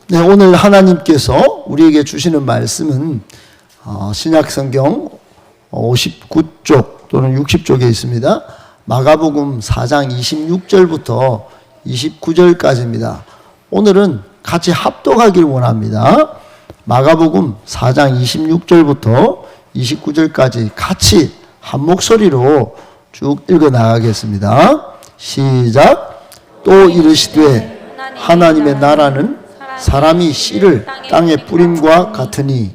네, 오늘 하나님께서 우리에게 주시는 말씀은 신약성경 59쪽 또는 60쪽에 있습니다. 마가복음 4장 26절부터 29절까지입니다. 오늘은 같이 합독하기를 원합니다. 마가복음 4장 26절부터 29절까지 같이 한 목소리로 쭉 읽어 나가겠습니다. 시작. 또 이르시되 하나님의 나라는 사람이 씨를 땅에 뿌림과 같으니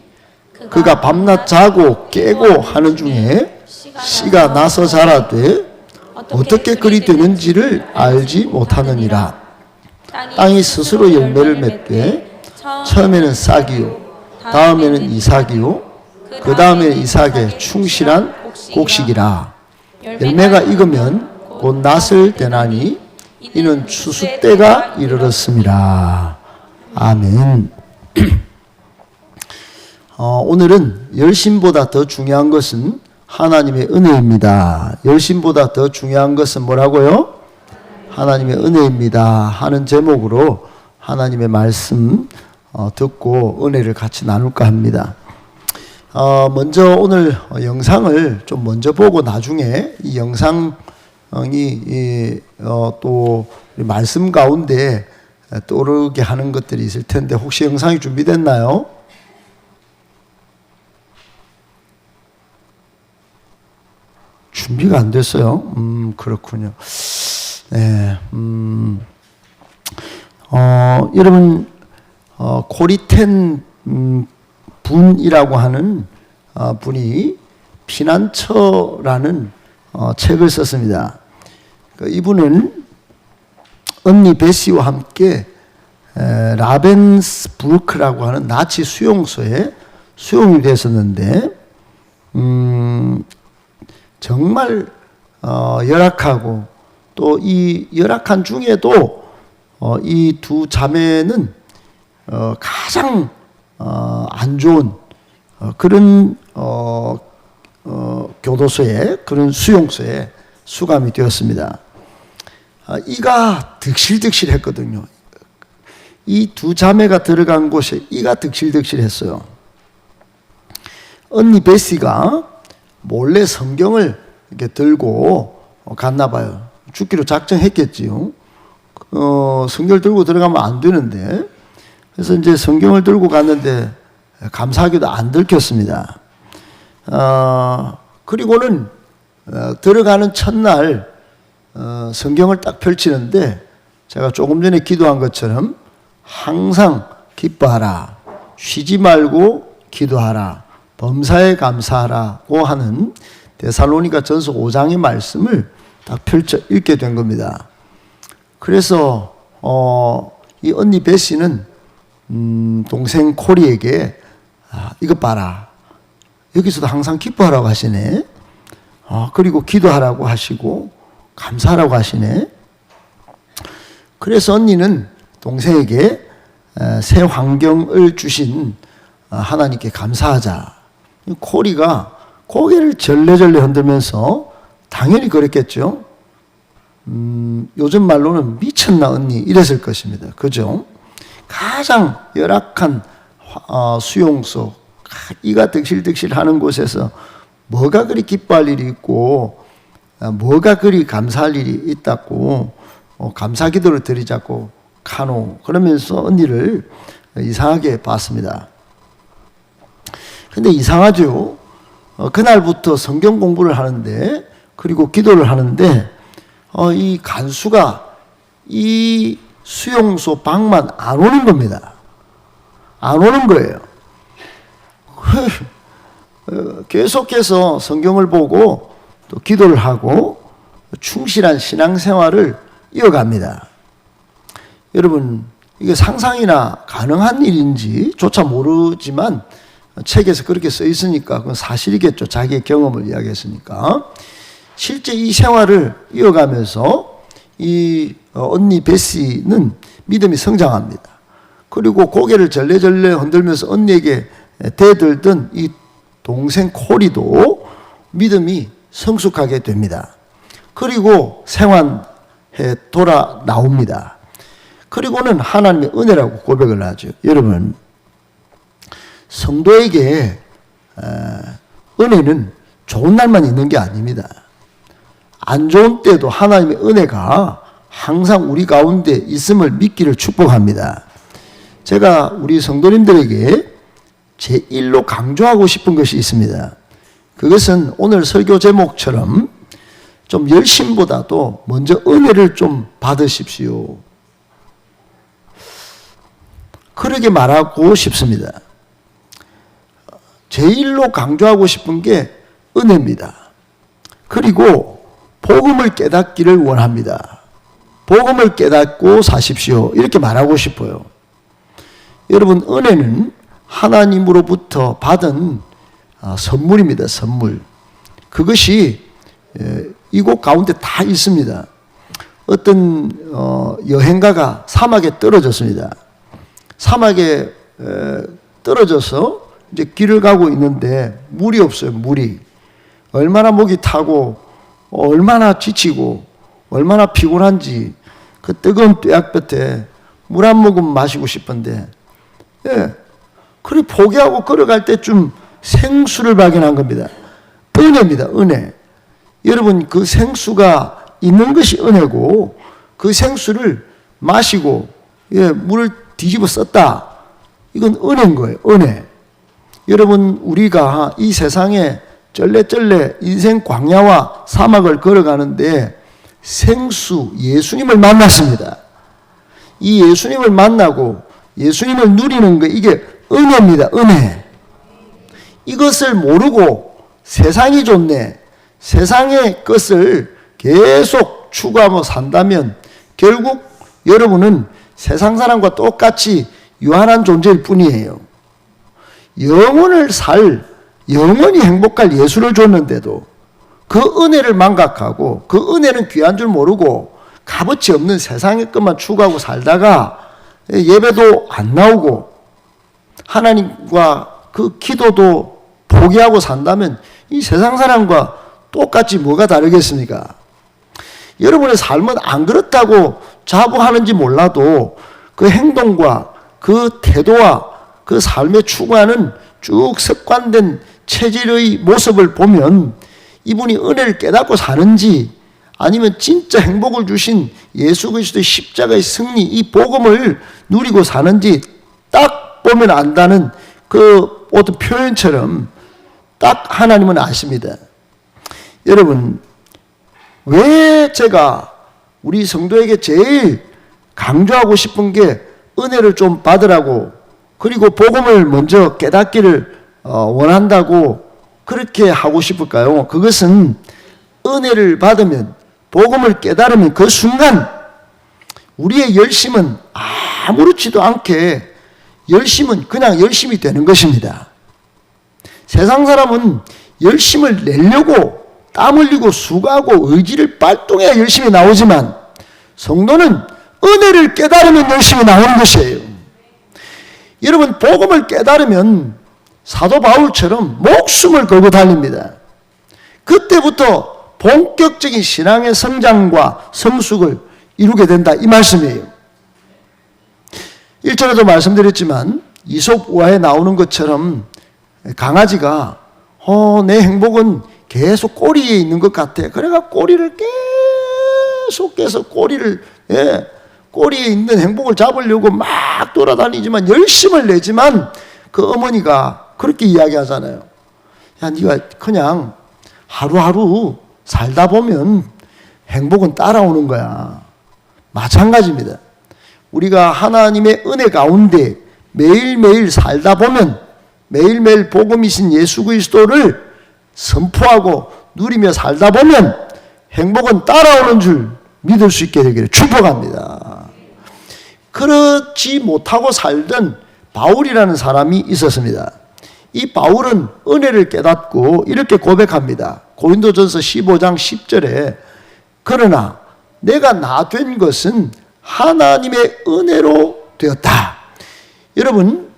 그가 밤낮 자고 깨고 하는 중에 씨가 나서 자라되 어떻게 그리 되는지를 알지 못하느니라. 땅이 스스로 열매를 맺되 처음에는 싹이요 다음에는 이삭이요 그 다음에는 이삭의 충실한 곡식이라. 열매가 익으면 곧 낫을 되나니 이는 추수 때가 이르렀습니다. 아멘. 오늘은 열심보다 더 중요한 것은 하나님의 은혜입니다. 열심보다 더 중요한 것은 뭐라고요? 하나님의 은혜입니다 하는 제목으로 하나님의 말씀 듣고 은혜를 같이 나눌까 합니다. 먼저 오늘 영상을 좀 먼저 보고 나중에 이 영상이 또 말씀 가운데 떠오르게 하는 것들이 있을 텐데 혹시 영상이 준비됐나요? 준비가 안 됐어요. 그렇군요. 네, 여러분 코리텐 분이라고 하는 분이 피난처라는 책을 썼습니다. 이분은 언니 베시와 함께 라벤스부르크라고 하는 나치 수용소에 수용이 됐었는데 정말 열악하고 또 이 열악한 중에도 이 두 자매는 가장 안 좋은 그런 교도소에 그런 수용소에 수감이 되었습니다. 이가 득실득실했거든요. 이 두 자매가 들어간 곳에 이가 득실득실했어요. 언니 베시가 몰래 성경을 이렇게 들고 갔나 봐요. 죽기로 작정했겠지요. 성경을 들고 들어가면 안 되는데, 그래서 이제 성경을 들고 갔는데 감사하게도 안 들켰습니다. 그리고는 들어가는 첫날 성경을 딱 펼치는데 제가 조금 전에 기도한 것처럼 항상 기뻐하라, 쉬지 말고 기도하라, 범사에 감사하라고 하는 데살로니가 전서 5장의 말씀을 딱 펼쳐 읽게 된 겁니다. 그래서 이 언니 베시는 동생 코리에게 이것 봐라, 여기서도 항상 기뻐하라고 하시네, 그리고 기도하라고 하시고 감사하라고 하시네. 그래서 언니는 동생에게 새 환경을 주신 하나님께 감사하자. 코리가 고개를 절레절레 흔들면서 당연히 그랬겠죠. 요즘 말로는 미쳤나 언니 이랬을 것입니다. 그죠? 가장 열악한 수용소, 이가 득실득실 하는 곳에서 뭐가 그리 기뻐할 일이 있고 뭐가 그리 감사할 일이 있다고 감사 기도를 드리자고 카노 그러면서 언니를 이상하게 봤습니다. 근데 이상하죠. 그날부터 성경 공부를 하는데 그리고 기도를 하는데 이 간수가 이 수용소 방만 안 오는 겁니다. 안 오는 거예요. 계속해서 성경을 보고 또 기도를 하고 충실한 신앙생활을 이어갑니다. 여러분, 이게 상상이나 가능한 일인지 조차 모르지만 책에서 그렇게 써 있으니까 그건 사실이겠죠. 자기의 경험을 이야기했으니까. 실제 이 생활을 이어가면서 이 언니 베시는 믿음이 성장합니다. 그리고 고개를 절레절레 흔들면서 언니에게 대들던 이 동생 코리도 믿음이 성숙하게 됩니다. 그리고 생활해 돌아 나옵니다. 그리고는 하나님의 은혜라고 고백을 하죠. 여러분, 성도에게 은혜는 좋은 날만 있는 게 아닙니다. 안 좋은 때도 하나님의 은혜가 항상 우리 가운데 있음을 믿기를 축복합니다. 제가 우리 성도님들에게 제1로 강조하고 싶은 것이 있습니다. 그것은 오늘 설교 제목처럼 좀 열심보다도 먼저 은혜를 좀 받으십시오. 그렇게 말하고 싶습니다. 제1로 강조하고 싶은 게 은혜입니다. 그리고 복음을 깨닫기를 원합니다. 복음을 깨닫고 사십시오. 이렇게 말하고 싶어요. 여러분, 은혜는 하나님으로부터 받은 선물입니다. 선물. 그것이 이곳 가운데 다 있습니다. 어떤 여행가가 사막에 떨어졌습니다. 사막에 떨어져서 이제 길을 가고 있는데 물이 없어요. 물이. 얼마나 목이 타고 얼마나 지치고 얼마나 피곤한지 그 뜨거운 뙤약볕에 물 한 모금 마시고 싶은데 그리 포기하고 걸어갈 때쯤 생수를 발견한 겁니다. 은혜입니다. 은혜. 여러분, 그 생수가 있는 것이 은혜고 그 생수를 마시고 물을 뒤집어 썼다. 이건 은혜인 거예요. 은혜. 여러분, 우리가 이 세상에 쩔레쩔레 인생 광야와 사막을 걸어가는데 생수 예수님을 만났습니다. 이 예수님을 만나고 예수님을 누리는 거, 이게 은혜입니다. 은혜. 이것을 모르고 세상이 좋네, 세상의 것을 계속 추구하며 산다면 결국 여러분은 세상 사람과 똑같이 유한한 존재일 뿐이에요. 영원히 행복할 예수를 줬는데도 그 은혜를 망각하고 그 은혜는 귀한 줄 모르고 값어치 없는 세상의 것만 추구하고 살다가 예배도 안 나오고 하나님과 그 기도도 포기하고 산다면 이 세상 사람과 똑같이 뭐가 다르겠습니까? 여러분의 삶은 안 그렇다고 자부하는지 몰라도 그 행동과 그 태도와 그 삶에 추구하는 쭉 습관된 체질의 모습을 보면 이분이 은혜를 깨닫고 사는지 아니면 진짜 행복을 주신 예수 그리스도의 십자가의 승리, 이 복음을 누리고 사는지 딱 보면 안다는 그 어떤 표현처럼 딱 하나님은 아십니다. 여러분, 왜 제가 우리 성도에게 제일 강조하고 싶은 게 은혜를 좀 받으라고, 그리고 복음을 먼저 깨닫기를 원한다고 그렇게 하고 싶을까요? 그것은 은혜를 받으면, 복음을 깨달으면 그 순간 우리의 열심은 아무렇지도 않게 열심은 그냥 열심이 되는 것입니다. 세상 사람은 열심을 내려고 땀 흘리고 수고하고 의지를 발동해야 열심히 나오지만 성도는 은혜를 깨달으면 열심히 나오는 것이에요. 여러분, 복음을 깨달으면 사도 바울처럼 목숨을 걸고 달립니다. 그때부터 본격적인 신앙의 성장과 성숙을 이루게 된다, 이 말씀이에요. 1절에도 말씀드렸지만 이솝 우화에 나오는 것처럼 강아지가 내 행복은 계속 꼬리에 있는 것 같아. 그래가 꼬리를 계속해서 꼬리에 있는 행복을 잡으려고 막 돌아다니지만 열심을 내지만 그 어머니가 그렇게 이야기하잖아요. 야, 네가 그냥 하루하루 살다 보면 행복은 따라오는 거야. 마찬가지입니다. 우리가 하나님의 은혜 가운데 매일매일 살다 보면 매일매일 복음이신 예수 그리스도를 선포하고 누리며 살다 보면 행복은 따라오는 줄 믿을 수 있게 되기를 축복합니다. 그렇지 못하고 살던 바울이라는 사람이 있었습니다. 이 바울은 은혜를 깨닫고 이렇게 고백합니다. 고린도전서 15장 10절에 그러나 내가 나 된 것은 하나님의 은혜로 되었다. 여러분,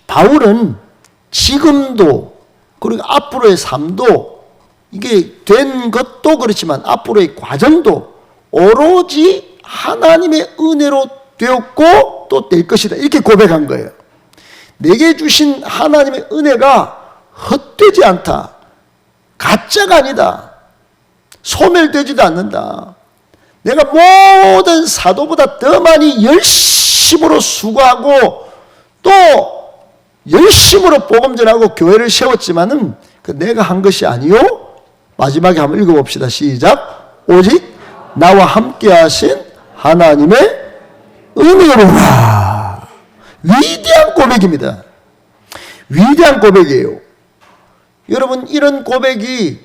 바울은 지금도 그리고 앞으로의 삶도 이게 된 것도 그렇지만 앞으로의 과정도 오로지 하나님의 은혜로 되었고 또 될 것이다. 이렇게 고백한 거예요. 내게 주신 하나님의 은혜가 헛되지 않다. 가짜가 아니다. 소멸되지도 않는다. 내가 모든 사도보다 더 많이 열심으로 수고하고 또 열심으로 복음 전하고 교회를 세웠지만은 그 내가 한 것이 아니요. 마지막에 한번 읽어봅시다. 시작. 오직 나와 함께 하신 하나님의 은혜로라. 위대한 고백입니다. 위대한 고백이에요. 여러분, 이런 고백이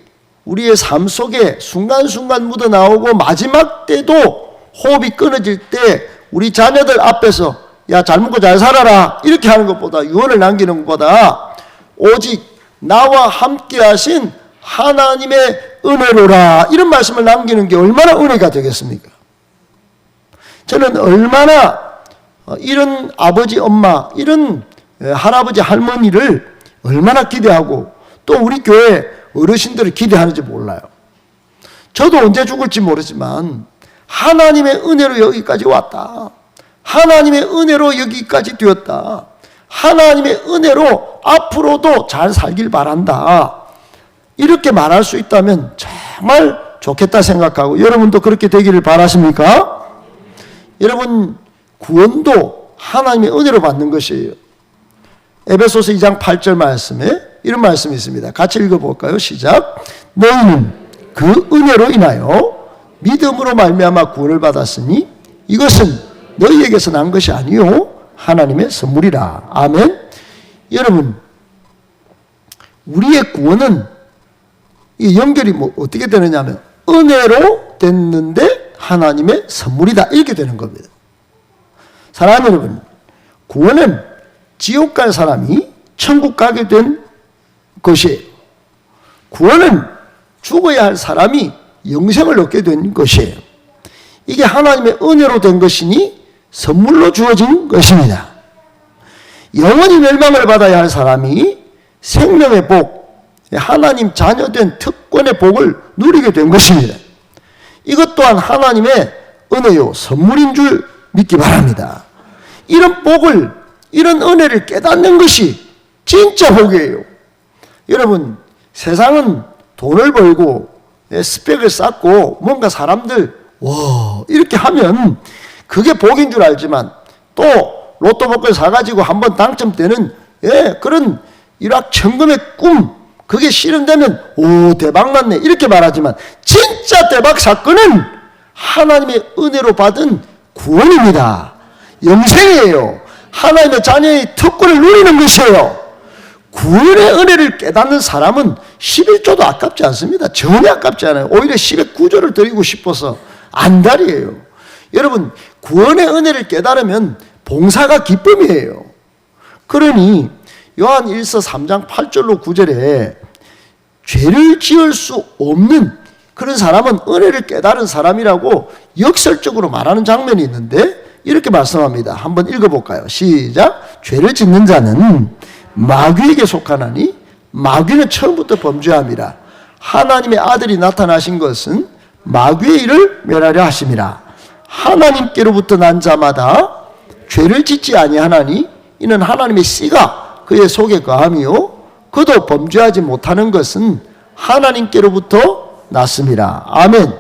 우리의 삶 속에 순간순간 묻어나오고 마지막 때도 호흡이 끊어질 때 우리 자녀들 앞에서 야, 잘 먹고 잘 살아라 이렇게 하는 것보다, 유언을 남기는 것보다 오직 나와 함께 하신 하나님의 은혜로라 이런 말씀을 남기는 게 얼마나 은혜가 되겠습니까? 저는 얼마나 이런 아버지, 엄마, 이런 할아버지, 할머니를 얼마나 기대하고 또 우리 교회 어르신들을 기대하는지 몰라요. 저도 언제 죽을지 모르지만 하나님의 은혜로 여기까지 왔다. 하나님의 은혜로 여기까지 되었다. 하나님의 은혜로 앞으로도 잘 살길 바란다. 이렇게 말할 수 있다면 정말 좋겠다 생각하고, 여러분도 그렇게 되기를 바라십니까? 여러분, 구원도 하나님의 은혜로 받는 것이에요. 에베소서 2장 8절 말씀에 이런 말씀이 있습니다. 같이 읽어볼까요? 시작. 너희는 그 은혜로 인하여 믿음으로 말미암아 구원을 받았으니 이것은 너희에게서 난 것이 아니요 하나님의 선물이라. 아멘. 여러분, 우리의 구원은 이 연결이 어떻게 되느냐 하면 은혜로 됐는데 하나님의 선물이다 이렇게 되는 겁니다. 사랑하는 여러분, 구원은 지옥 갈 사람이 천국 가게 된 것이에요. 구원은 죽어야 할 사람이 영생을 얻게 된 것이에요. 이게 하나님의 은혜로 된 것이니 선물로 주어진 것입니다. 영원히 멸망을 받아야 할 사람이 생명의 복, 하나님 자녀된 특권의 복을 누리게 된 것입니다. 이것 또한 하나님의 은혜요 선물인 줄 믿기 바랍니다. 이런 복을, 이런 은혜를 깨닫는 것이 진짜 복이에요. 여러분, 세상은 돈을 벌고 스펙을 쌓고 뭔가 사람들 와 이렇게 하면 그게 복인 줄 알지만, 또 로또 복권 사가지고 한번 당첨되는 그런 일확천금의 꿈, 그게 실현되면 오 대박 났네 이렇게 말하지만, 진짜 대박 사건은 하나님의 은혜로 받은 구원입니다. 영생이에요. 하나님의 자녀의 특권을 누리는 것이에요. 구원의 은혜를 깨닫는 사람은 11조도 아깝지 않습니다. 전혀 아깝지 않아요. 오히려 10의 9조를 드리고 싶어서 안달이에요. 여러분, 구원의 은혜를 깨달으면 봉사가 기쁨이에요. 그러니 요한 1서 3장 8절로 9절에 죄를 지을 수 없는 그런 사람은 은혜를 깨달은 사람이라고 역설적으로 말하는 장면이 있는데 이렇게 말씀합니다. 한번 읽어볼까요? 시작. 죄를 짓는 자는 마귀에게 속하나니 마귀는 처음부터 범죄함이라. 하나님의 아들이 나타나신 것은 마귀의 일을 멸하려 하심이라. 하나님께로부터 난 자마다 죄를 짓지 아니하나니 이는 하나님의 씨가 그의 속에 거함이요 그도 범죄하지 못하는 것은 하나님께로부터 났음이라. 아멘.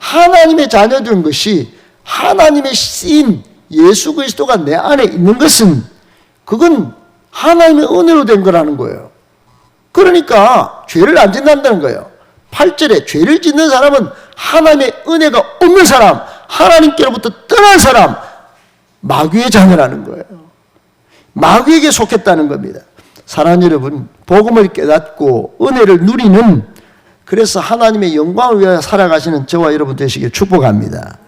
하나님의 자녀된 것이 하나님의 씨인 예수 그리스도가 내 안에 있는 것은 그건 하나님의 은혜로 된 거라는 거예요. 그러니까 죄를 안 짓는다는 거예요. 8절에 죄를 짓는 사람은 하나님의 은혜가 없는 사람, 하나님께로부터 떠난 사람, 마귀의 자녀라는 거예요. 마귀에게 속했다는 겁니다. 사랑하는 여러분, 복음을 깨닫고 은혜를 누리는, 그래서 하나님의 영광을 위하여 살아가시는 저와 여러분 되시길 축복합니다.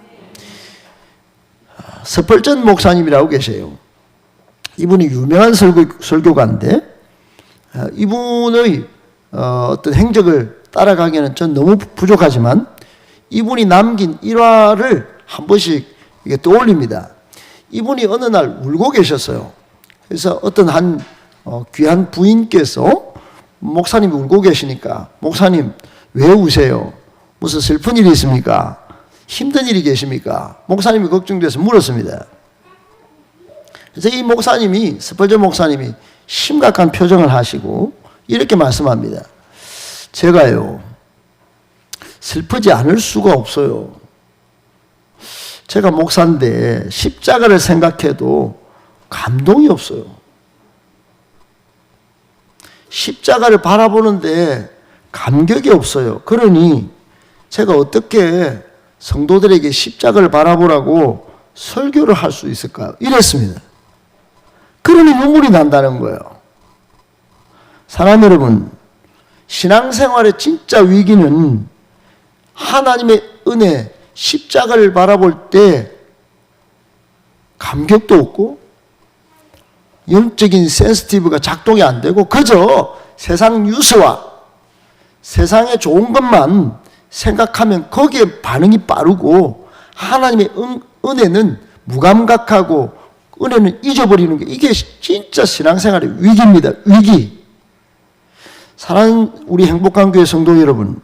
서펄전 목사님이라고 계세요. 이분이 유명한 설교가인데 이분의 어떤 행적을 따라가기에는 전 너무 부족하지만 이분이 남긴 일화를 한 번씩 이게 떠올립니다. 이분이 어느 날 울고 계셨어요. 그래서 어떤 한 귀한 부인께서 목사님이 울고 계시니까 목사님 왜 우세요? 무슨 슬픈 일이 있습니까? 힘든 일이 계십니까? 목사님이 걱정돼서 물었습니다. 그래서 이 목사님이, 스펄전 목사님이 심각한 표정을 하시고 이렇게 말씀합니다. 제가요, 슬프지 않을 수가 없어요. 제가 목사인데 십자가를 생각해도 감동이 없어요. 십자가를 바라보는데 감격이 없어요. 그러니 제가 어떻게 성도들에게 십자가를 바라보라고 설교를 할 수 있을까요? 이랬습니다. 그러니 눈물이 난다는 거예요. 사람 여러분, 신앙생활의 진짜 위기는 하나님의 은혜, 십자가를 바라볼 때 감격도 없고 영적인 센시티브가 작동이 안 되고 그저 세상 뉴스와 세상에 좋은 것만 생각하면 거기에 반응이 빠르고 하나님의 은혜는 무감각하고 은혜는 잊어버리는 게 이게 진짜 신앙생활의 위기입니다. 위기. 사랑하는 우리 행복한 교회 성도 여러분,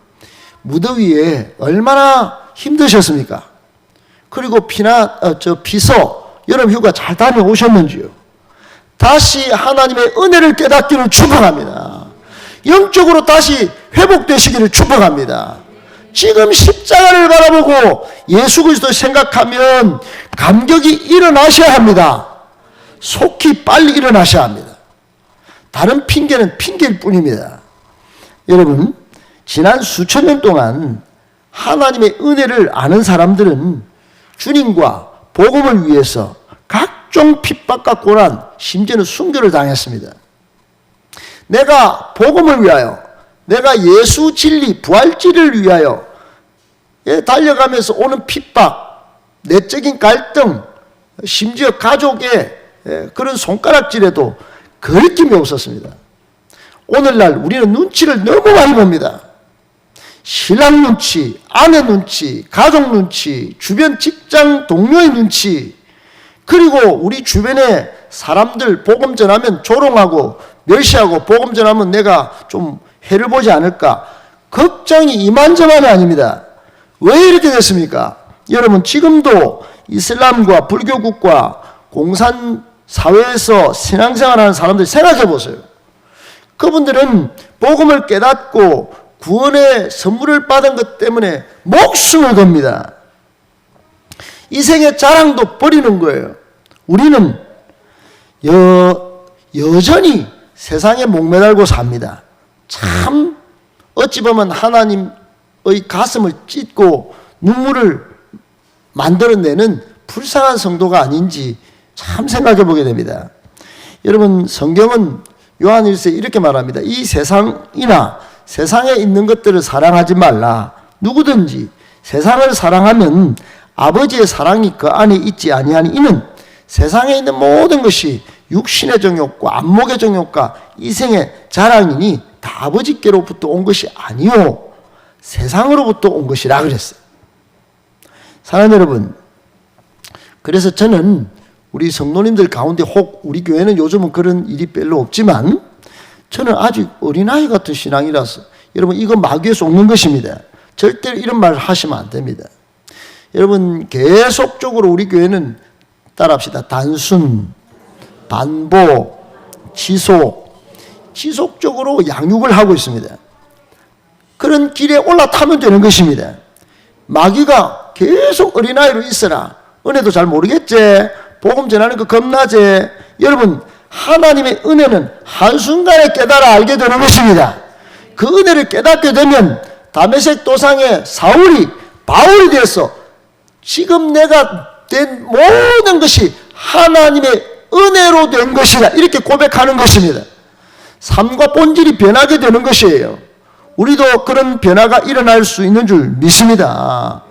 무더위에 얼마나 힘드셨습니까? 그리고 비서 여름 휴가 잘 다녀오셨는지요? 다시 하나님의 은혜를 깨닫기를 축복합니다. 영적으로 다시 회복되시기를 축복합니다. 지금 십자가를 바라보고 예수 그리스도 생각하면 감격이 일어나셔야 합니다. 속히 빨리 일어나셔야 합니다. 다른 핑계는 핑계일 뿐입니다. 여러분, 지난 수천 년 동안 하나님의 은혜를 아는 사람들은 주님과 복음을 위해서 각종 핍박과 고난, 심지어는 순교를 당했습니다. 내가 복음을 위하여, 내가 예수 진리, 부활지를 위하여 달려가면서 오는 핍박, 내적인 갈등, 심지어 가족의 그런 손가락질에도 거리낌이 없었습니다. 오늘날 우리는 눈치를 너무 많이 봅니다. 신랑 눈치, 아내 눈치, 가족 눈치, 주변 직장 동료의 눈치, 그리고 우리 주변에 사람들 복음 전하면 조롱하고 멸시하고 복음 전하면 내가 좀 해를 보지 않을까 걱정이 이만저만이 아닙니다. 왜 이렇게 됐습니까? 여러분, 지금도 이슬람과 불교국과 공산사회에서 신앙생활하는 사람들 생각해 보세요. 그분들은 복음을 깨닫고 구원의 선물을 받은 것 때문에 목숨을 겁니다. 이 생의 자랑도 버리는 거예요. 우리는 여전히 세상에 목매달고 삽니다. 참 어찌 보면 하나님의 가슴을 찢고 눈물을 만들어내는 불쌍한 성도가 아닌지 참 생각해 보게 됩니다. 여러분, 성경은 요한일서에 이렇게 말합니다. 이 세상이나 세상에 있는 것들을 사랑하지 말라. 누구든지 세상을 사랑하면 아버지의 사랑이 그 안에 있지 아니하니 이는 세상에 있는 모든 것이 육신의 정욕과 안목의 정욕과 이생의 자랑이니 다 아버지께로부터 온 것이 아니요 세상으로부터 온 것이라 그랬어요. 사랑하는 여러분, 그래서 저는 우리 성도님들 가운데 혹 우리 교회는 요즘은 그런 일이 별로 없지만 저는 아직 어린아이 같은 신앙이라서 여러분, 이거 마귀에 속는 것입니다. 절대로 이런 말 하시면 안 됩니다. 여러분, 계속적으로 우리 교회는 따라합시다. 단순, 반복, 지속적으로 양육을 하고 있습니다. 그런 길에 올라타면 되는 것입니다. 마귀가 계속 어린아이로 있어라. 은혜도 잘 모르겠지. 복음 전하는 거 겁나지. 여러분, 하나님의 은혜는 한순간에 깨달아 알게 되는 것입니다. 그 은혜를 깨닫게 되면 다메섹 도상의 사울이 바울이 되어서 지금 내가 된 모든 것이 하나님의 은혜로 된 것이다, 이렇게 고백하는 것입니다. 삶과 본질이 변하게 되는 것이에요. 우리도 그런 변화가 일어날 수 있는 줄 믿습니다.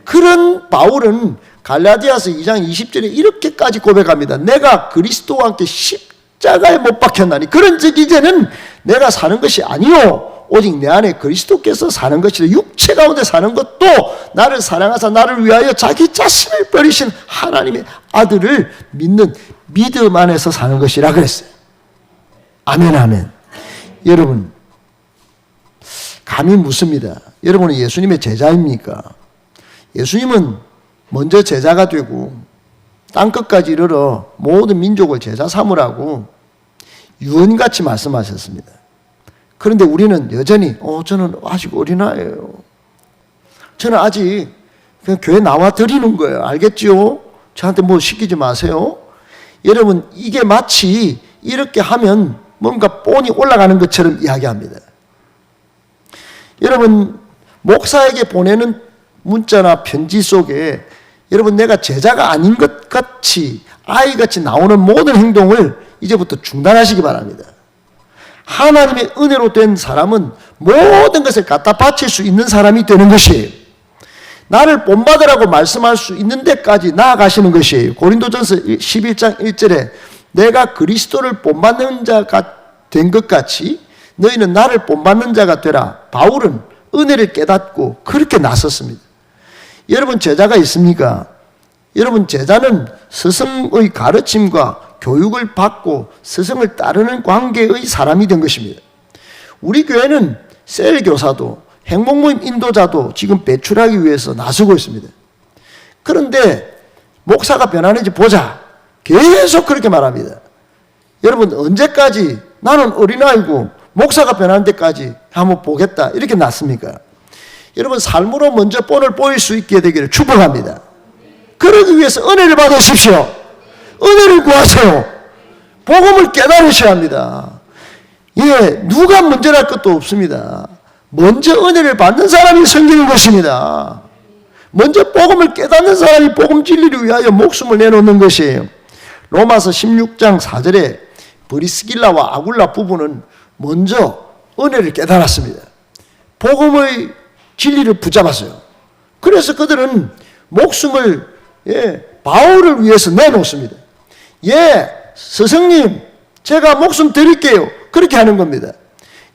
그런 바울은 갈라디아서 2장 20절에 이렇게까지 고백합니다. 내가 그리스도와 함께 십자가에 못 박혔나니 그런즉 이제는 내가 사는 것이 아니요 오직 내 안에 그리스도께서 사는 것이다. 육체 가운데 사는 것도 나를 사랑하사 나를 위하여 자기 자신을 버리신 하나님의 아들을 믿는 믿음 안에서 사는 것이라 그랬어요. 아멘, 아멘. 여러분, 감히 묻습니다. 여러분은 예수님의 제자입니까? 예수님은 먼저 제자가 되고 땅끝까지 이르러 모든 민족을 제자 삼으라고 유언같이 말씀하셨습니다. 그런데 우리는 여전히 저는 아직 어린아이예요. 저는 아직 그냥 교회 나와 드리는 거예요. 알겠지요? 저한테 뭐 시키지 마세요. 여러분, 이게 마치 이렇게 하면 뭔가 뻔히 올라가는 것처럼 이야기합니다. 여러분, 목사에게 보내는 문자나 편지 속에 여러분, 내가 제자가 아닌 것 같이 아이같이 나오는 모든 행동을 이제부터 중단하시기 바랍니다. 하나님의 은혜로 된 사람은 모든 것을 갖다 바칠 수 있는 사람이 되는 것이에요. 나를 본받으라고 말씀할 수 있는 데까지 나아가시는 것이에요. 고린도전서 11장 1절에 내가 그리스도를 본받는 자가 된 것 같이 너희는 나를 본받는 자가 되라. 바울은 은혜를 깨닫고 그렇게 나섰습니다. 여러분, 제자가 있습니까? 여러분, 제자는 스승의 가르침과 교육을 받고 스승을 따르는 관계의 사람이 된 것입니다. 우리 교회는 셀 교사도 행복모임 인도자도 지금 배출하기 위해서 나서고 있습니다. 그런데 목사가 변하는지 보자. 계속 그렇게 말합니다. 여러분, 언제까지 나는 어린아이고 목사가 변하는 데까지 한번 보겠다 이렇게 놨습니까? 여러분, 삶으로 먼저 본을 보일 수 있게 되기를 축복합니다. 그러기 위해서 은혜를 받으십시오. 은혜를 구하세요. 복음을 깨달으셔야 합니다. 예, 누가 먼저랄 것도 없습니다. 먼저 은혜를 받는 사람이 섬기는 것입니다. 먼저 복음을 깨닫는 사람이 복음 진리를 위하여 목숨을 내놓는 것이에요. 로마서 16장 4절에 브리스길라와 아굴라 부부는 먼저 은혜를 깨달았습니다. 복음의 진리를 붙잡았어요. 그래서 그들은 목숨을 바울을 위해서 내놓습니다. 스승님, 제가 목숨 드릴게요. 그렇게 하는 겁니다.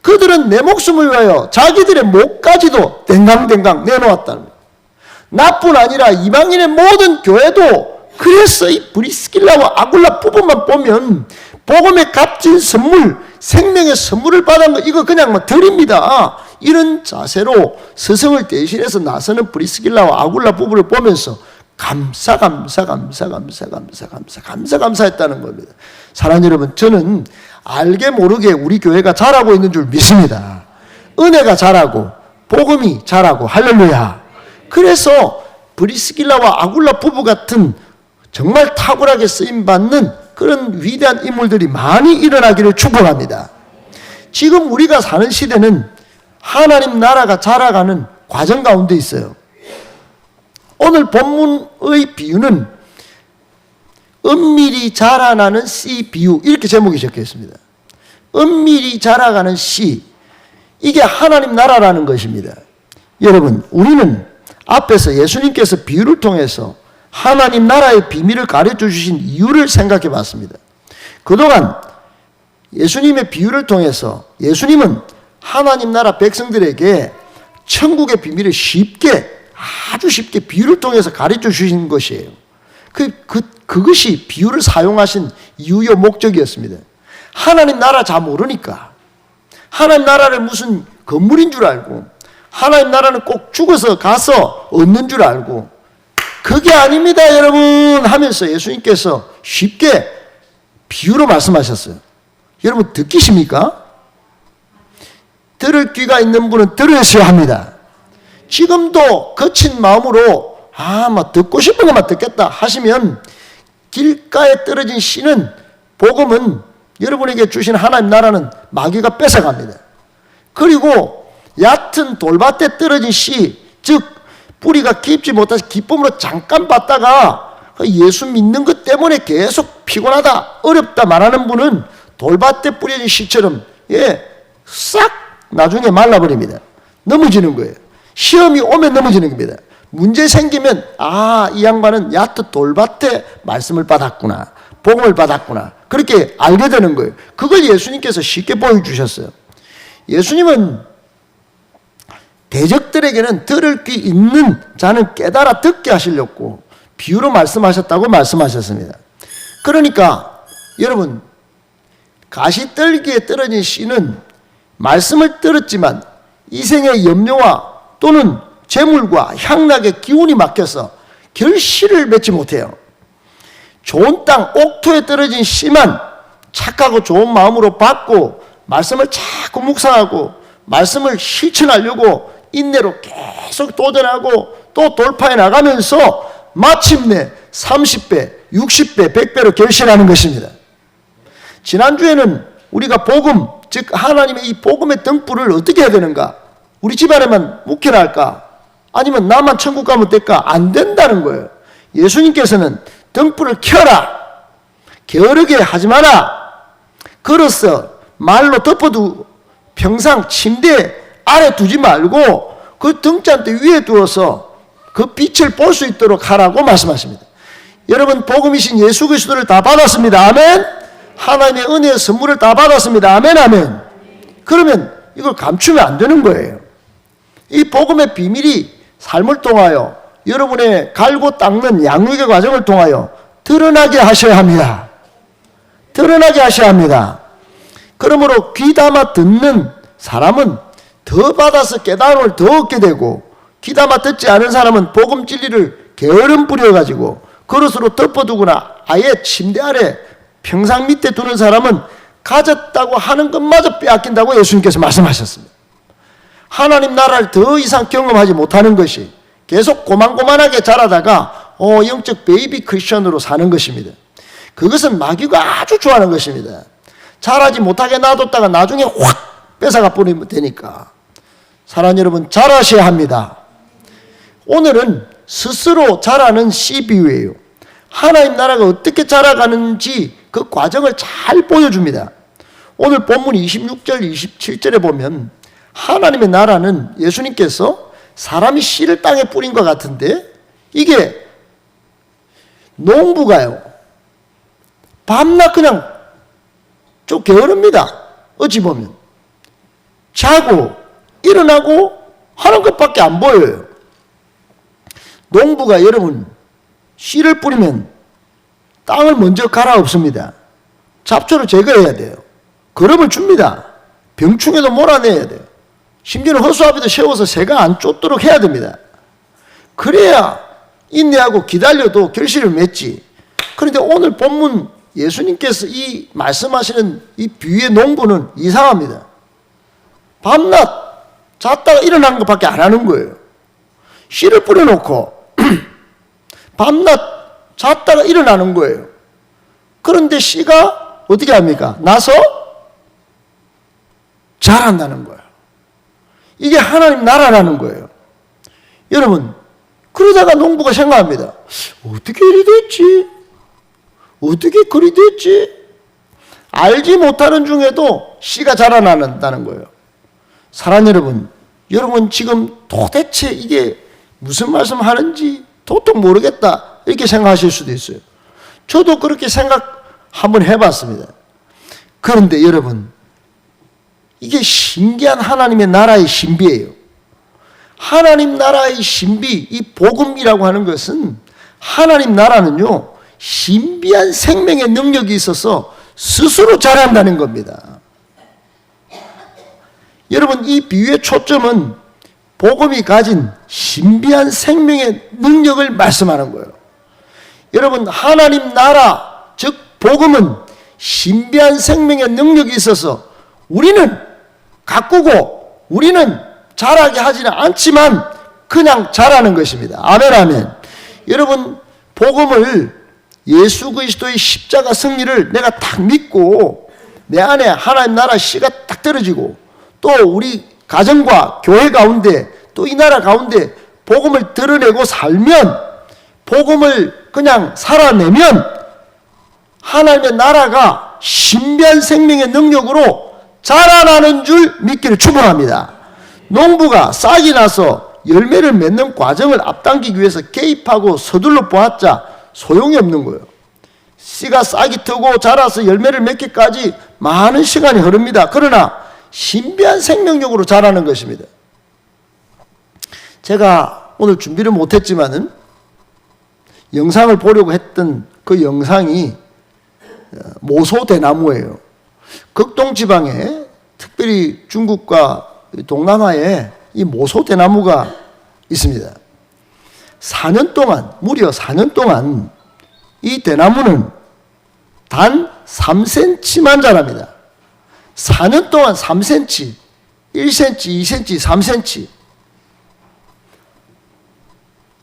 그들은 내 목숨을 위하여 자기들의 목까지도 댕강댕강 내놓았다는 거예요. 나뿐 아니라 이방인의 모든 교회도 그래서 이 브리스길라와 아굴라 부부만 보면 복음의 값진 선물, 생명의 선물을 받은 거 이거 그냥 막 드립니다. 이런 자세로 스승을 대신해서 나서는 브리스길라와 아굴라 부부를 보면서 감사했다는 겁니다. 사랑하는 여러분, 저는 알게 모르게 우리 교회가 자라고 있는 줄 믿습니다. 은혜가 자라고 복음이 자라고 할렐루야. 그래서 브리스길라와 아굴라 부부 같은 정말 탁월하게 쓰임받는 그런 위대한 인물들이 많이 일어나기를 축복합니다. 지금 우리가 사는 시대는 하나님 나라가 자라가는 과정 가운데 있어요. 오늘 본문의 비유는 은밀히 자라나는 씨 비유, 이렇게 제목이 적혀 있습니다. 은밀히 자라가는 씨, 이게 하나님 나라라는 것입니다. 여러분, 우리는 앞에서 예수님께서 비유를 통해서 하나님 나라의 비밀을 가르쳐 주신 이유를 생각해 봤습니다. 그동안 예수님의 비유를 통해서 예수님은 하나님 나라 백성들에게 천국의 비밀을 아주 쉽게 비유를 통해서 가르쳐 주신 것이에요. 그것이 비유를 사용하신 이유요 목적이었습니다. 하나님 나라 잘 모르니까 하나님 나라를 무슨 건물인 줄 알고 하나님 나라는 꼭 죽어서 가서 얻는 줄 알고 그게 아닙니다 여러분 하면서 예수님께서 쉽게 비유로 말씀하셨어요. 여러분 듣기십니까? 들을 귀가 있는 분은 들으셔야 합니다. 지금도 거친 마음으로 막 듣고 싶은 것만 듣겠다 하시면 길가에 떨어진 씨는 복음은 여러분에게 주신 하나님 나라는 마귀가 뺏어갑니다. 그리고 얕은 돌밭에 떨어진 씨, 즉 뿌리가 깊지 못해서 기쁨으로 잠깐 봤다가 예수 믿는 것 때문에 계속 피곤하다, 어렵다 말하는 분은 돌밭에 뿌려진 씨처럼 싹 나중에 말라버립니다. 넘어지는 거예요. 시험이 오면 넘어지는 겁니다. 문제 생기면 이 양반은 얕은 돌밭에 말씀을 받았구나, 복음을 받았구나, 그렇게 알게 되는 거예요. 그걸 예수님께서 쉽게 보여주셨어요. 예수님은 대적들에게는 들을 귀 있는 자는 깨달아 듣게 하시려고 비유로 말씀하셨다고 말씀하셨습니다. 그러니까 여러분, 가시떨기에 떨어진 씨는 말씀을 들었지만 이생의 염려와 또는 재물과 향락의 기운이 막혀서 결실을 맺지 못해요. 좋은 땅 옥토에 떨어진 씨만 착하고 좋은 마음으로 받고 말씀을 자꾸 묵상하고 말씀을 실천하려고 인내로 계속 도전하고 또 돌파해 나가면서 마침내 30배, 60배, 100배로 결실하는 것입니다. 지난주에는 우리가 복음, 즉 하나님의 이 복음의 등불을 어떻게 해야 되는가? 우리 집안에만 묵혀날까? 아니면 나만 천국 가면 될까? 안 된다는 거예요. 예수님께서는 등불을 켜라, 게으르게 하지 마라, 걸어서 말로 덮어두고 평상 침대 아래 두지 말고 그 등잔대 위에 두어서 그 빛을 볼 수 있도록 하라고 말씀하십니다. 여러분, 복음이신 예수 그리스도를 다 받았습니다. 아멘. 하나님의 은혜의 선물을 다 받았습니다. 아멘, 아멘. 그러면 이걸 감추면 안 되는 거예요. 이 복음의 비밀이 삶을 통하여 여러분의 갈고 닦는 양육의 과정을 통하여 드러나게 하셔야 합니다. 드러나게 하셔야 합니다. 그러므로 귀담아 듣는 사람은 더 받아서 깨달음을 더 얻게 되고, 귀담아 듣지 않은 사람은 복음 진리를 게으름 부려가지고 그릇으로 덮어두거나 아예 침대 아래 평상 밑에 두는 사람은 가졌다고 하는 것마저 빼앗긴다고 예수님께서 말씀하셨습니다. 하나님 나라를 더 이상 경험하지 못하는 것이 계속 고만고만하게 자라다가 영적 베이비 크리스천으로 사는 것입니다. 그것은 마귀가 아주 좋아하는 것입니다. 자라지 못하게 놔뒀다가 나중에 확 뺏어가 버리면 되니까. 사랑하는 여러분, 자라셔야 합니다. 오늘은 스스로 자라는 씨 비유예요. 하나님 나라가 어떻게 자라가는지 그 과정을 잘 보여줍니다. 오늘 본문 26절 27절에 보면 하나님의 나라는 예수님께서 사람이 씨를 땅에 뿌린 것 같은데, 이게 농부가요 밤낮 그냥 좀 게으릅니다. 어찌 보면 자고 일어나고 하는 것밖에 안 보여요. 농부가 여러분 씨를 뿌리면 땅을 먼저 갈아엎습니다. 잡초를 제거해야 돼요. 거름을 줍니다. 병충해도 몰아내야 돼요. 심지어는 허수아비도 세워서 새가 안 쫓도록 해야 됩니다. 그래야 인내하고 기다려도 결실을 맺지. 그런데 오늘 본문 예수님께서 이 말씀하시는 이 비유의 농부는 이상합니다. 밤낮 잤다가 일어나는 것밖에 안 하는 거예요. 씨를 뿌려놓고 밤낮 잤다가 일어나는 거예요. 그런데 씨가 어떻게 합니까? 나서 자란다는 거예요. 이게 하나님 나라라는 거예요. 여러분, 그러다가 농부가 생각합니다. 어떻게 이리 됐지? 어떻게 그리 됐지? 알지 못하는 중에도 씨가 자라난다는 거예요. 사랑하는 여러분, 여러분 지금 도대체 이게 무슨 말씀 하는지 도통 모르겠다 이렇게 생각하실 수도 있어요. 저도 그렇게 생각 한번 해봤습니다. 그런데 여러분, 이게 신기한 하나님의 나라의 신비예요. 하나님 나라의 신비, 이 복음이라고 하는 것은, 하나님 나라는요 신비한 생명의 능력이 있어서 스스로 자란다는 겁니다. 여러분, 이 비유의 초점은 복음이 가진 신비한 생명의 능력을 말씀하는 거예요. 여러분, 하나님 나라, 즉 복음은 신비한 생명의 능력이 있어서 우리는 가꾸고 우리는 자라게 하지는 않지만 그냥 자라는 것입니다. 아멘, 아멘. 여러분, 복음을, 예수 그리스도의 십자가 승리를 내가 딱 믿고 내 안에 하나님 나라 씨가 딱 떨어지고 또 우리 가정과 교회 가운데 또 이 나라 가운데 복음을 드러내고 살면, 복음을 그냥 살아내면 하나님의 나라가 신비한 생명의 능력으로 자라나는 줄 믿기를 축원합니다. 농부가 싹이 나서 열매를 맺는 과정을 앞당기기 위해서 개입하고 서둘러 보았자 소용이 없는 거예요. 씨가 싹이 트고 자라서 열매를 맺기까지 많은 시간이 흐릅니다. 그러나 신비한 생명력으로 자라는 것입니다. 제가 오늘 준비를 못했지만은 영상을 보려고 했던 그 영상이 모소대나무예요. 극동지방에, 특별히 중국과 동남아에 이 모소대나무가 있습니다. 4년 동안, 무려 4년 동안 이 대나무는 단 3cm만 자랍니다. 4년 동안 3cm, 1cm, 2cm, 3cm.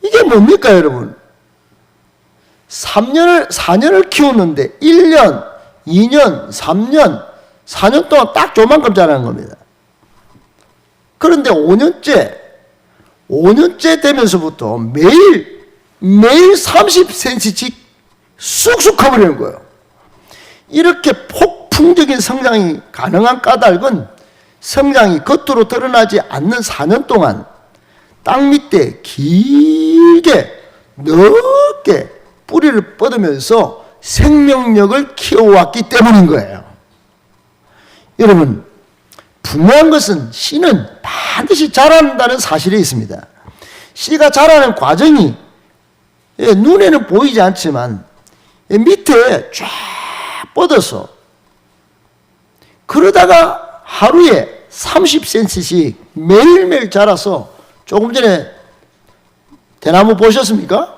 이게 뭡니까, 여러분? 4년을 키우는데 1년, 2년, 3년, 4년 동안 딱 조만큼 자라는 겁니다. 그런데 5년째 되면서부터 매일 30cm씩 쑥쑥 커버리는 거예요. 이렇게 폭풍적인 성장이 가능한 까닭은 성장이 겉으로 드러나지 않는 4년 동안 땅 밑에 길게 넓게 뿌리를 뻗으면서 생명력을 키워왔기 때문인 거예요. 여러분, 분명한 것은 씨는 반드시 자란다는 사실이 있습니다. 씨가 자라는 과정이 눈에는 보이지 않지만 밑에 쫙 뻗어서 그러다가 하루에 30cm씩 매일매일 자라서 조금 전에 대나무 보셨습니까?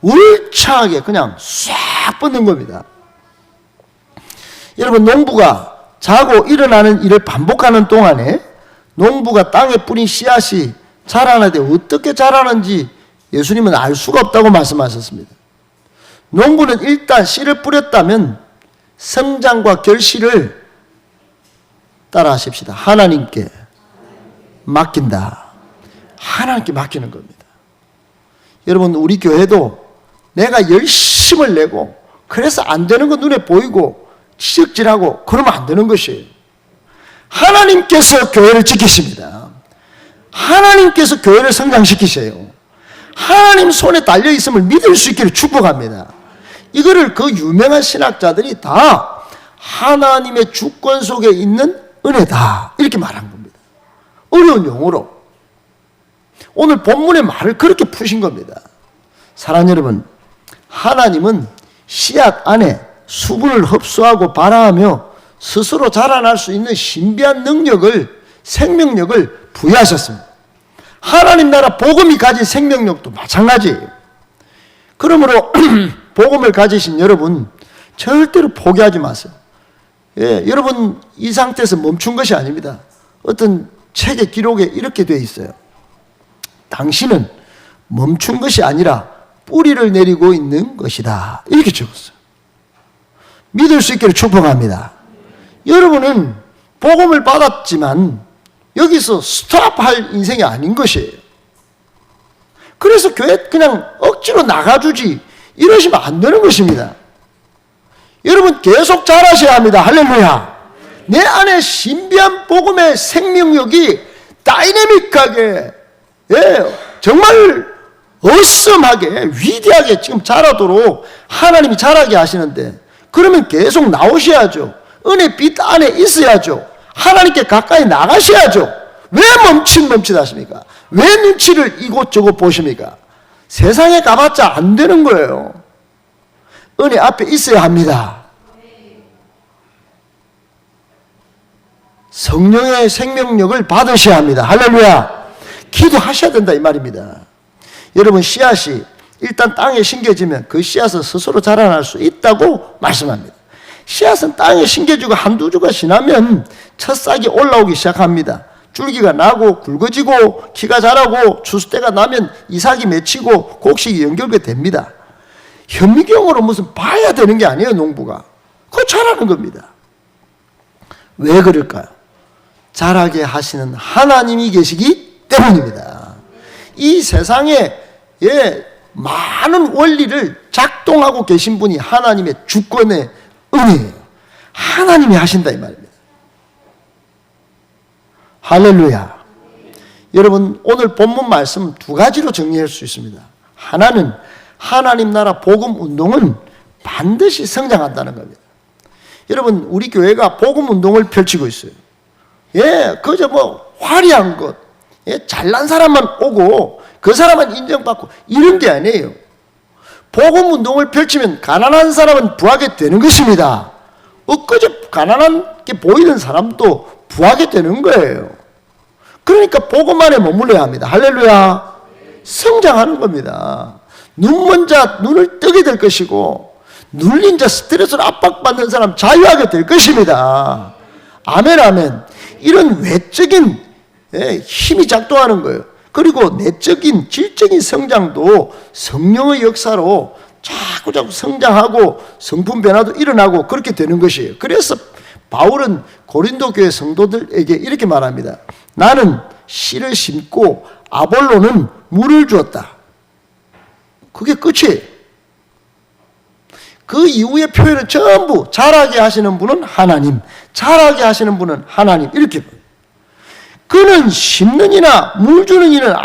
울창하게 그냥 싹 뻗는 겁니다. 여러분, 농부가 자고 일어나는 일을 반복하는 동안에 농부가 땅에 뿌린 씨앗이 자라는데 어떻게 자라는지 예수님은 알 수가 없다고 말씀하셨습니다. 농부는 일단 씨를 뿌렸다면 성장과 결실을 따라 하십시다. 하나님께 맡긴다. 하나님께 맡기는 겁니다. 여러분, 우리 교회도 내가 열심을 내고 그래서 안 되는 거 눈에 보이고 지적질하고 그러면 안 되는 것이에요. 하나님께서 교회를 지키십니다. 하나님께서 교회를 성장시키세요. 하나님 손에 달려있음을 믿을 수 있기를 축복합니다. 이거를 그 유명한 신학자들이 다 하나님의 주권 속에 있는 은혜다 이렇게 말한 겁니다. 어려운 용어로 오늘 본문의 말을 그렇게 푸신 겁니다. 사랑하는 여러분, 하나님은 씨앗 안에 수분을 흡수하고 발화하며 스스로 자라날 수 있는 신비한 능력을, 생명력을 부여하셨습니다. 하나님 나라 복음이 가진 생명력도 마찬가지예요. 그러므로 복음을 가지신 여러분 절대로 포기하지 마세요. 여러분 이 상태에서 멈춘 것이 아닙니다. 어떤 책의 기록에 이렇게 되어 있어요. 당신은 멈춘 것이 아니라 뿌리를 내리고 있는 것이다. 이렇게 적었어요. 믿을 수 있기를 축복합니다. 여러분은 복음을 받았지만 여기서 스톱할 인생이 아닌 것이에요. 그래서 교회 그냥 억지로 나가주지 이러시면 안 되는 것입니다. 여러분 계속 자라셔야 합니다. 할렐루야. 내 안에 신비한 복음의 생명력이 다이내믹하게 정말 어썸하게 위대하게 지금 자라도록 하나님이 자라게 하시는데 그러면 계속 나오셔야죠. 은혜 빛 안에 있어야죠. 하나님께 가까이 나가셔야죠. 왜 멈칫하십니까? 왜 눈치를 이곳저곳 보십니까? 세상에 가봤자 안 되는 거예요. 은혜 앞에 있어야 합니다. 성령의 생명력을 받으셔야 합니다. 할렐루야. 기도하셔야 된다 이 말입니다. 여러분 씨앗이 일단 땅에 심겨지면 그 씨앗은 스스로 자라날 수 있다고 말씀합니다. 씨앗은 땅에 심겨지고 한두 주가 지나면 첫 싹이 올라오기 시작합니다. 줄기가 나고 굵어지고 키가 자라고 추수때가 나면 이삭이 맺히고 곡식이 연결게 됩니다. 현미경으로 무슨 봐야 되는 게 아니에요. 농부가 그거 자라는 겁니다. 왜 그럴까요? 자라게 하시는 하나님이 계시기 때문입니다. 이 세상에 많은 원리를 작동하고 계신 분이 하나님의 주권의 은혜예요. 하나님이 하신다 이 말입니다. 할렐루야. 여러분 오늘 본문 말씀 두 가지로 정리할 수 있습니다. 하나는 하나님 나라 복음 운동은 반드시 성장한다는 겁니다. 여러분 우리 교회가 복음 운동을 펼치고 있어요. 그저 화려한 것, 잘난 사람만 오고 그 사람만 인정받고 이런 게 아니에요. 복음 운동을 펼치면 가난한 사람은 부하게 되는 것입니다. 엊그저 가난하게 보이는 사람도 부하게 되는 거예요. 그러니까 복음 안에 머물러야 합니다. 할렐루야. 성장하는 겁니다. 눈먼 자 눈을 뜨게 될 것이고 눌린 자, 스트레스로 압박받는 사람 자유하게 될 것입니다. 아멘, 아멘. 이런 외적인 힘이 작동하는 거예요. 그리고 내적인 질적인 성장도 성령의 역사로 자꾸 성장하고 성품 변화도 일어나고 그렇게 되는 것이에요. 그래서 바울은 고린도 교회 성도들에게 이렇게 말합니다. 나는 씨를 심고 아볼로는 물을 주었다. 그게 끝이에요. 그 이후의 표현은 전부 자라게 하시는 분은 하나님, 자라게 하시는 분은 하나님, 이렇게. 그는 심는 이나 물 주는 이는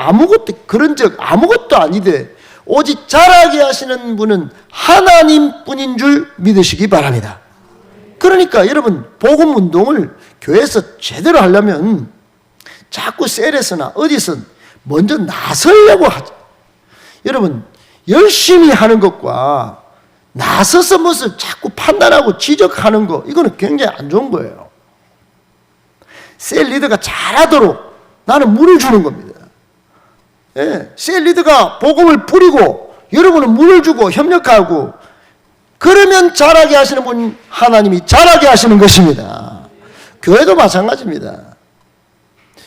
그런 적 아무것도 아니되 오직 자라게 하시는 분은 하나님뿐인 줄 믿으시기 바랍니다. 그러니까 여러분, 복음 운동을 교회에서 제대로 하려면 자꾸 셀에서나 어디선 먼저 나서려고 하죠. 여러분, 열심히 하는 것과 나서서 무엇을 자꾸 판단하고 지적하는 거, 이거는 굉장히 안 좋은 거예요. 셀 리더가 잘하도록 나는 물을 주는 겁니다. 셀 리더가 복음을 뿌리고 여러분은 물을 주고 협력하고, 그러면 자라게 하시는 분 하나님이 자라게 하시는 것입니다. 교회도 마찬가지입니다.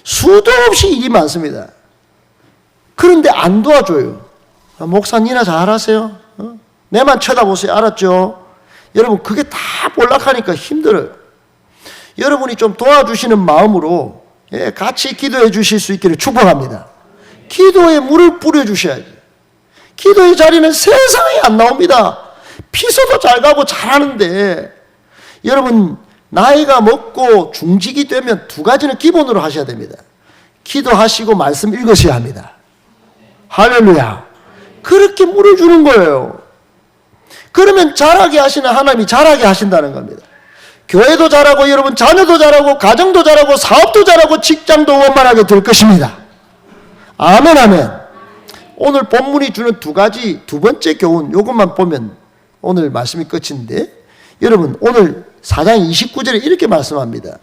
수도 없이 일이 많습니다. 그런데 안 도와줘요. 목사님이나 잘하세요. 내만 쳐다보세요. 알았죠? 여러분, 그게 다 몰락하니까 힘들어요. 여러분이 좀 도와주시는 마음으로 같이 기도해 주실 수 있기를 축복합니다. 기도에 물을 뿌려주셔야지. 기도의 자리는 세상에 안 나옵니다. 피서도 잘 가고 잘하는데, 여러분, 나이가 먹고 중직이 되면 두 가지는 기본으로 하셔야 됩니다. 기도하시고 말씀 읽으셔야 합니다. 할렐루야. 그렇게 물을 주는 거예요. 그러면 자라게 하시는 하나님이 자라게 하신다는 겁니다. 교회도 자라고, 여러분 자녀도 자라고, 가정도 자라고, 사업도 자라고, 직장도 원만하게 될 것입니다. 아멘, 아멘. 오늘 본문이 주는 두 번째 교훈, 이것만 보면 오늘 말씀이 끝인데, 여러분 오늘 4장 29절에 이렇게 말씀합니다.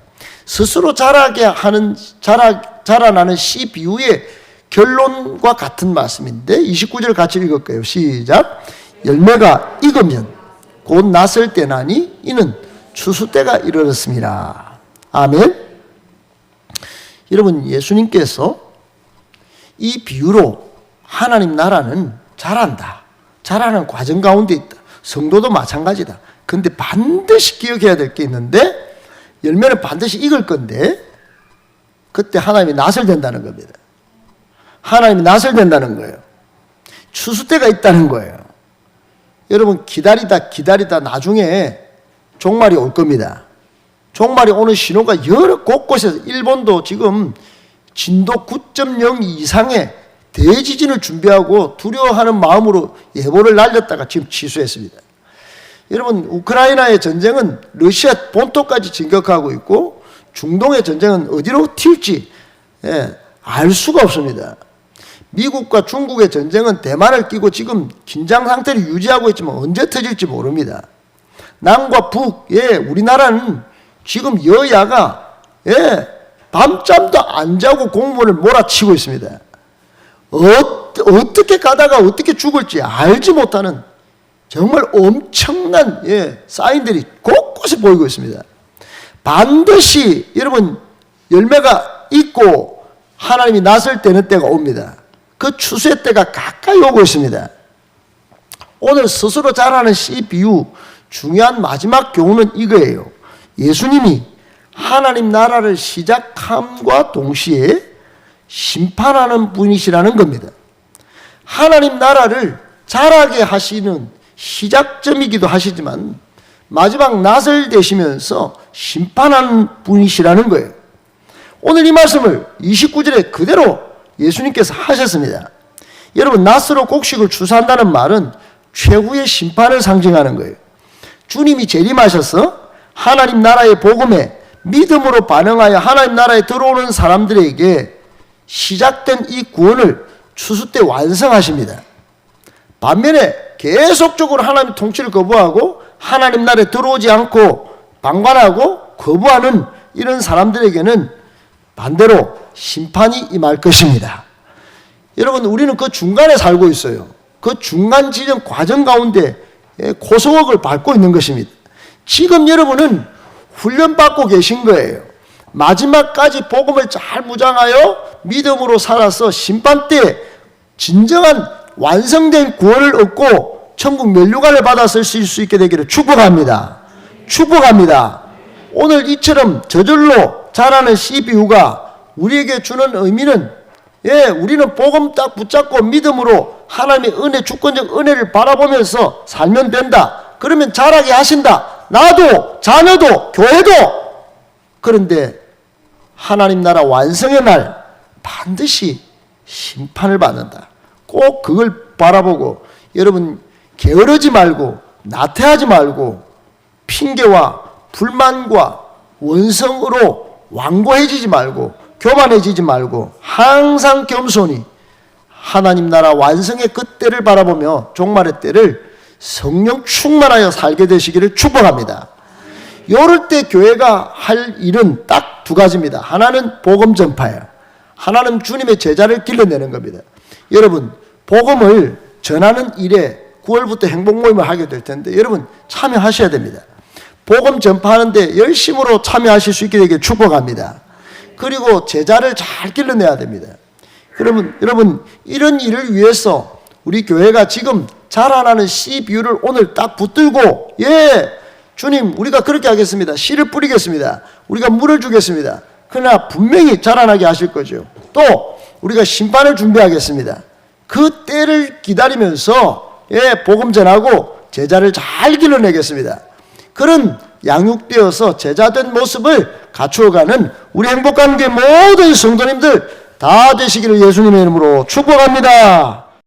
스스로 자라나는 씨 비유의 결론과 같은 말씀인데, 29절 같이 읽을까요? 시작. 열매가 익으면 곧 났을 때나니 이는 추수 때가 이르렀습니다. 아멘. 여러분, 예수님께서 이 비유로 하나님 나라는 자란다, 자라는 과정 가운데 있다. 성도도 마찬가지다. 근데 반드시 기억해야 될 게 있는데, 열매는 반드시 익을 건데 그때 하나님이 낫을 된다는 겁니다. 하나님이 낫을 된다는 거예요. 추수 때가 있다는 거예요. 여러분, 기다리다 나중에 종말이 올 겁니다. 종말이 오는 신호가 여러 곳곳에서, 일본도 지금 진도 9.0 이상의 대지진을 준비하고 두려워하는 마음으로 예보를 날렸다가 지금 취소했습니다. 여러분, 우크라이나의 전쟁은 러시아 본토까지 진격하고 있고, 중동의 전쟁은 어디로 튈지 알 수가 없습니다. 미국과 중국의 전쟁은 대만을 끼고 지금 긴장 상태를 유지하고 있지만 언제 터질지 모릅니다. 남과 북, 우리나라는 지금 여야가 밤잠도 안 자고 공무원을 몰아치고 있습니다. 어떻게 가다가 어떻게 죽을지 알지 못하는 정말 엄청난 사인들이 곳곳에 보이고 있습니다. 반드시 여러분, 열매가 있고 하나님이 낫을 때는 때가 옵니다. 그 추수의 때가 가까이 오고 있습니다. 오늘 스스로 자라는 씨 비유 중요한 마지막 교훈은 이거예요. 예수님이 하나님 나라를 시작함과 동시에 심판하는 분이시라는 겁니다. 하나님 나라를 자라게 하시는 시작점이기도 하시지만 마지막 낫을 되시면서 심판하는 분이시라는 거예요. 오늘 이 말씀을 29절에 그대로 예수님께서 하셨습니다. 여러분, 낫으로 곡식을 추수한다는 말은 최후의 심판을 상징하는 거예요. 주님이 재림하셔서 하나님 나라의 복음에 믿음으로 반응하여 하나님 나라에 들어오는 사람들에게 시작된 이 구원을 추수 때 완성하십니다. 반면에 계속적으로 하나님 통치를 거부하고 하나님 나라에 들어오지 않고 방관하고 거부하는 이런 사람들에게는 반대로 심판이 임할 것입니다. 여러분, 우리는 그 중간에 살고 있어요. 그 중간 지점 과정 가운데 코스웍을 밟고 있는 것입니다. 지금 여러분은 훈련받고 계신 거예요. 마지막까지 복음을 잘 무장하여 믿음으로 살아서 심판 때 진정한 완성된 구원을 얻고 천국 면류관을 받아 쓸 수 있게 되기를 축복합니다. 축복합니다. 오늘 이처럼 저절로 자라는 CBU가 우리에게 주는 의미는 우리는 복음 딱 붙잡고 믿음으로 하나님의 은혜, 주권적 은혜를 바라보면서 살면 된다. 그러면 자라게 하신다. 나도, 자녀도, 교회도. 그런데 하나님 나라 완성의 날 반드시 심판을 받는다. 꼭 그걸 바라보고 여러분 게으르지 말고 나태하지 말고 핑계와 불만과 원성으로 완고해지지 말고 교만해지지 말고 항상 겸손히 하나님 나라 완성의 그 때를 바라보며 종말의 때를 성령 충만하여 살게 되시기를 축복합니다. 이럴 때 교회가 할 일은 딱 두 가지입니다. 하나는 복음 전파예요. 하나는 주님의 제자를 길러내는 겁니다. 여러분 복음을 전하는 일에 9월부터 행복 모임을 하게 될 텐데 여러분 참여하셔야 됩니다. 복음 전파하는데 열심으로 참여하실 수 있게 되길 축복합니다. 그리고 제자를 잘 길러내야 됩니다. 그러면 여러분 이런 일을 위해서 우리 교회가 지금 자라나는 CBU를 오늘 딱 붙들고 주님 우리가 그렇게 하겠습니다. 씨를 뿌리겠습니다. 우리가 물을 주겠습니다. 그러나 분명히 자라나게 하실 거죠. 또 우리가 심판을 준비하겠습니다. 그 때를 기다리면서 복음 전하고 제자를 잘 길러내겠습니다. 그런 양육되어서 제자된 모습을 갖추어가는 우리 행복관계 모든 성도님들 다 되시기를 예수님의 이름으로 축복합니다.